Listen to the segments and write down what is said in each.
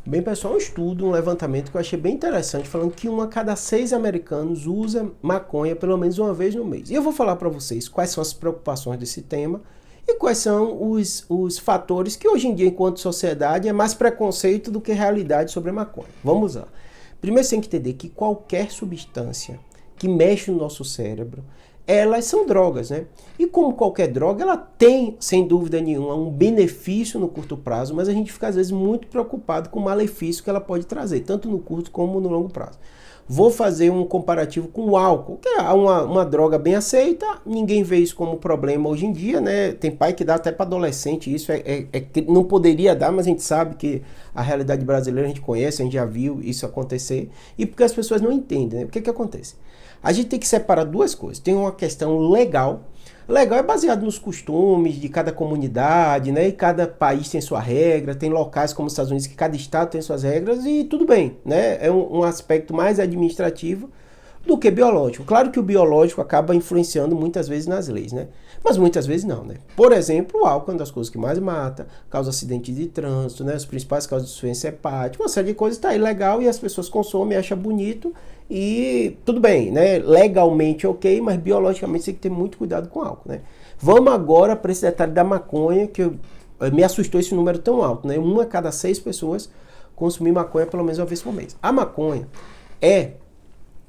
Bem, pessoal, um estudo, um levantamento que eu achei bem interessante, falando que 1 a cada 6 americanos usa maconha pelo menos uma vez no mês. E eu vou falar para vocês quais são as preocupações desse tema e quais são os fatores que hoje em dia, enquanto sociedade, é mais preconceito do que realidade sobre a maconha. Vamos lá. Primeiro, você tem que entender que qualquer substância que mexe no nosso cérebro, elas são drogas, né? E como qualquer droga, ela tem, sem dúvida nenhuma, um benefício no curto prazo, mas a gente fica às vezes muito preocupado com o malefício que ela pode trazer, tanto no curto como no longo prazo. Vou fazer um comparativo com o álcool, que é uma droga bem aceita, ninguém vê isso como problema hoje em dia, né? Tem pai que dá até para adolescente, isso não poderia dar, mas a gente sabe que a realidade brasileira a gente conhece, a gente já viu isso acontecer, e porque as pessoas não entendem, né? O que acontece? A gente tem que separar duas coisas. Tem uma questão legal. Legal é baseado nos costumes de cada comunidade, né? E cada país tem sua regra. Tem locais como os Estados Unidos que cada estado tem suas regras e tudo bem, né? É um aspecto mais administrativo do que biológico. Claro que o biológico acaba influenciando muitas vezes nas leis, né? Mas muitas vezes não, né? Por exemplo, o álcool é uma das coisas que mais mata, causa acidente de trânsito, né? As principais causas de insuficiência hepática, uma série de coisas está ilegal e as pessoas consomem, acham bonito e tudo bem, né? Legalmente ok, mas biologicamente você tem que ter muito cuidado com o álcool, né? Vamos agora para esse detalhe da maconha, que me assustou esse número tão alto, né? 1 a cada 6 pessoas consumir maconha pelo menos uma vez por mês. A maconha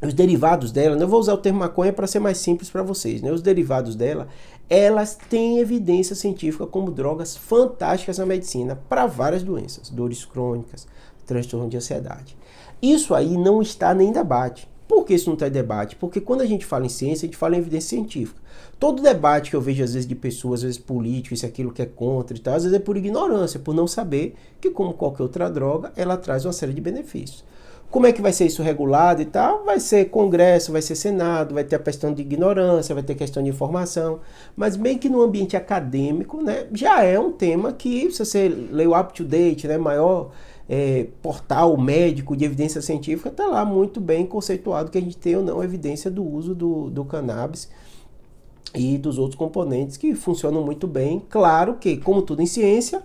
os derivados dela, eu vou usar o termo maconha para ser mais simples para vocês, né? Os derivados dela, elas têm evidência científica como drogas fantásticas na medicina para várias doenças, dores crônicas, transtorno de ansiedade. Isso aí não está nem em debate. Por que isso não está em debate? Porque quando a gente fala em ciência, a gente fala em evidência científica. Todo debate que eu vejo às vezes de pessoas, às vezes políticos, isso aquilo que é contra e tal, às vezes é por ignorância, por não saber que, como qualquer outra droga, ela traz uma série de benefícios. Como é que vai ser isso regulado e tal? Vai ser Congresso, vai ser Senado, vai ter a questão de ignorância, vai ter questão de informação. Mas bem que no ambiente acadêmico, né, já é um tema que, se você lê o Up to Date, né, maior portal médico de evidência científica, está lá muito bem conceituado que a gente tem ou não evidência do uso do cannabis e dos outros componentes que funcionam muito bem. Claro que, como tudo em ciência,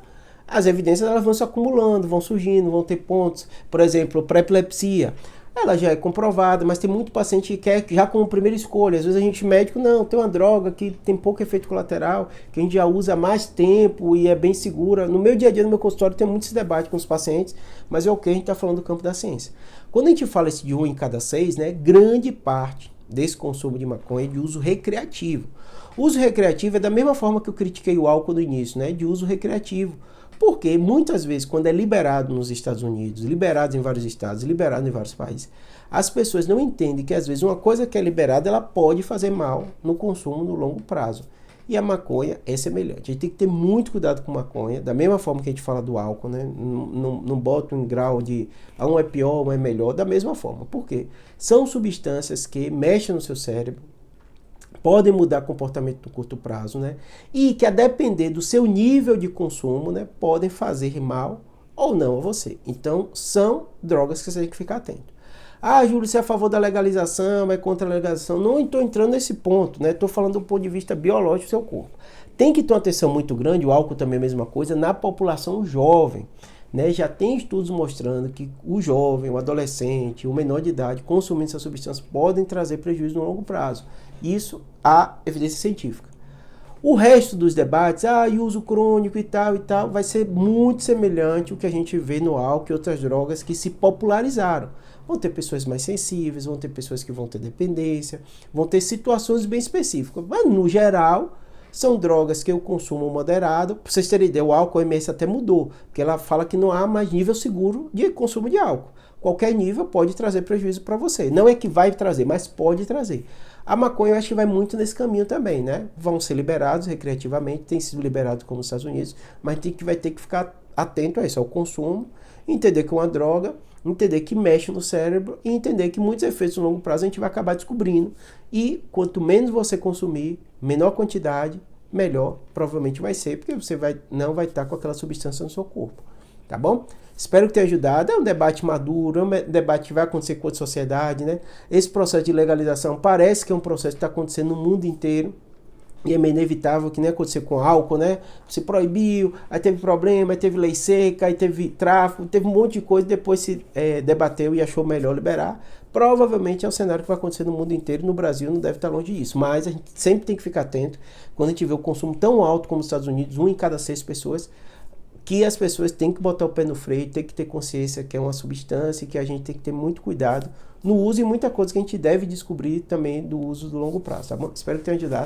as evidências elas vão se acumulando, vão surgindo, vão ter pontos. Por exemplo, para epilepsia, ela já é comprovada, mas tem muito paciente que quer já como primeira escolha. Às vezes a gente médico, não, tem uma droga que tem pouco efeito colateral, que a gente já usa há mais tempo e é bem segura. No meu dia a dia, no meu consultório, tem muito esse debate com os pacientes, mas é ok, a gente está falando do campo da ciência. Quando a gente fala esse de 1 em cada 6, né, grande parte desse consumo de maconha é de uso recreativo. O uso recreativo é da mesma forma que eu critiquei o álcool no início, né, de uso recreativo. Porque muitas vezes, quando é liberado nos Estados Unidos, liberado em vários estados, liberado em vários países, as pessoas não entendem que às vezes uma coisa que é liberada, ela pode fazer mal no consumo no longo prazo. E a maconha é semelhante. A gente tem que ter muito cuidado com maconha, da mesma forma que a gente fala do álcool, né? Não bota um grau de um é pior, um é melhor, da mesma forma. Por quê? São substâncias que mexem no seu cérebro, podem mudar comportamento no curto prazo, né? E que a depender do seu nível de consumo, né, podem fazer mal ou não a você. Então, são drogas que você tem que ficar atento. Ah, Júlio, você é a favor da legalização, é contra a legalização? Não estou entrando nesse ponto, né? Estou falando do ponto de vista biológico do seu corpo. Tem que ter uma atenção muito grande, o álcool também é a mesma coisa, na população jovem. Né, já tem estudos mostrando que o jovem, o adolescente, o menor de idade consumindo essa substância podem trazer prejuízo no longo prazo. Isso há evidência científica. O resto dos debates, e uso crônico e tal, vai ser muito semelhante ao que a gente vê no álcool e outras drogas que se popularizaram. Vão ter pessoas mais sensíveis, vão ter pessoas que vão ter dependência, vão ter situações bem específicas. Mas, no geral, são drogas que eu consumo moderado. Para vocês terem ideia, o álcool, a OMS até mudou, porque ela fala que não há mais nível seguro de consumo de álcool. Qualquer nível pode trazer prejuízo para você. Não é que vai trazer, mas pode trazer. A maconha eu acho que vai muito nesse caminho também, né? Vão ser liberados recreativamente, tem sido liberado como nos Estados Unidos, mas vai ter que ficar atento a isso, ao consumo, entender que é uma droga, entender que mexe no cérebro e entender que muitos efeitos no longo prazo a gente vai acabar descobrindo. E quanto menos você consumir, menor quantidade, melhor provavelmente vai ser, porque você não vai estar com aquela substância no seu corpo. Tá bom? Espero que tenha ajudado. É um debate maduro, é um debate que vai acontecer com a sociedade, né? Esse processo de legalização parece que é um processo que está acontecendo no mundo inteiro. E é meio inevitável, que nem aconteceu com álcool, né? Você proibiu, aí teve problema, aí teve lei seca, aí teve tráfico, teve um monte de coisa, depois se debateu e achou melhor liberar. Provavelmente é o cenário que vai acontecer no mundo inteiro, no Brasil não deve estar longe disso. Mas a gente sempre tem que ficar atento, quando a gente vê o consumo tão alto como nos Estados Unidos, 1 em cada 6 pessoas, que as pessoas têm que botar o pé no freio, tem que ter consciência que é uma substância, que a gente tem que ter muito cuidado no uso e muita coisa que a gente deve descobrir também do uso do longo prazo, tá bom? Espero que tenha ajudado.